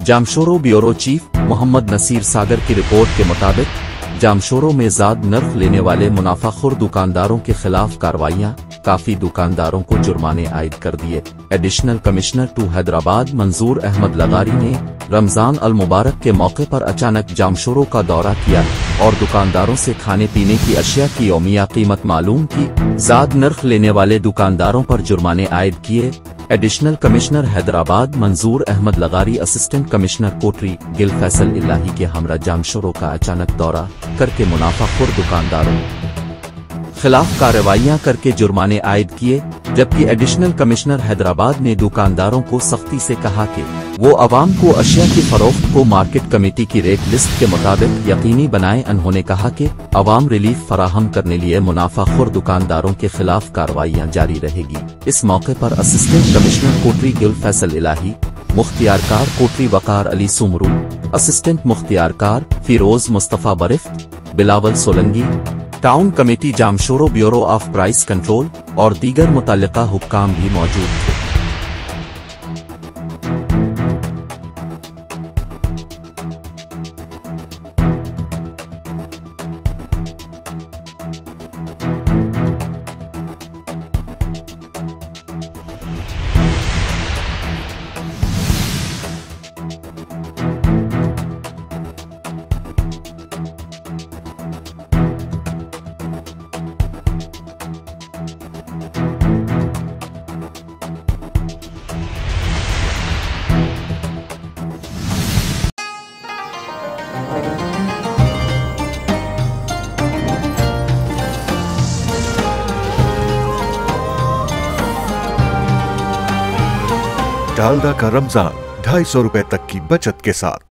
Jamshoro bureau chief Mohammad Naseer सागर की report के मुताबिक जामशोरो में ज़्यादा नर्ख लेने वाले मुनाफाखोर दुकानदारों के खिलाफ कार्रवाइयां, काफी दुकानदारों को जुर्माने आयद कर दिए। एडिशनल कमिश्नर टू हैदराबाद मंजूर अहमद लगारी ने रमजान अल मुबारक के मौके पर अचानक जामशोरो का दौरा किया और दुकानदारों से खाने पीने की अशिया की यौमिया कीमत मालूम की। ज़्यादा नर्ख लेने वाले दुकानदारों पर जुर्माने आयद किए। एडिशनल कमिश्नर हैदराबाद मंजूर अहमद लगारी असिस्टेंट कमिश्नर कोटरी गिल फैसल इलाही के हमरा जामशोरो का अचानक दौरा करके मुनाफाखोर दुकानदारों खिलाफ कार्रवाइयां करके जुर्माने आयद किए। जबकि एडिशनल कमिश्नर हैदराबाद ने दुकानदारों को सख्ती से कहा कि वो अवाम को अशिया की फरोख्त को मार्केट कमेटी की रेट लिस्ट के मुताबिक यकीनी बनाएं। उन्होंने कहा कि अवाम रिलीफ फराहम करने लिए मुनाफाखोर दुकानदारों के खिलाफ कार्रवाइयां जारी रहेगी। इस मौके पर असिस्टेंट कमिश्नर कोटरी गिल फैसल इलाही, मुख्तियारकार कोटरी वकार अली सुमरू, असिस्टेंट मुख्तियारकार फिरोज मुस्तफा बरिफ्त, Bilawal Solangi, town committee Jamshoro bureau of price control और दीगर मुतल्लिका हुक्काम भी मौजूद थे। डालडा का रमजान 250 रुपए तक की बचत के साथ।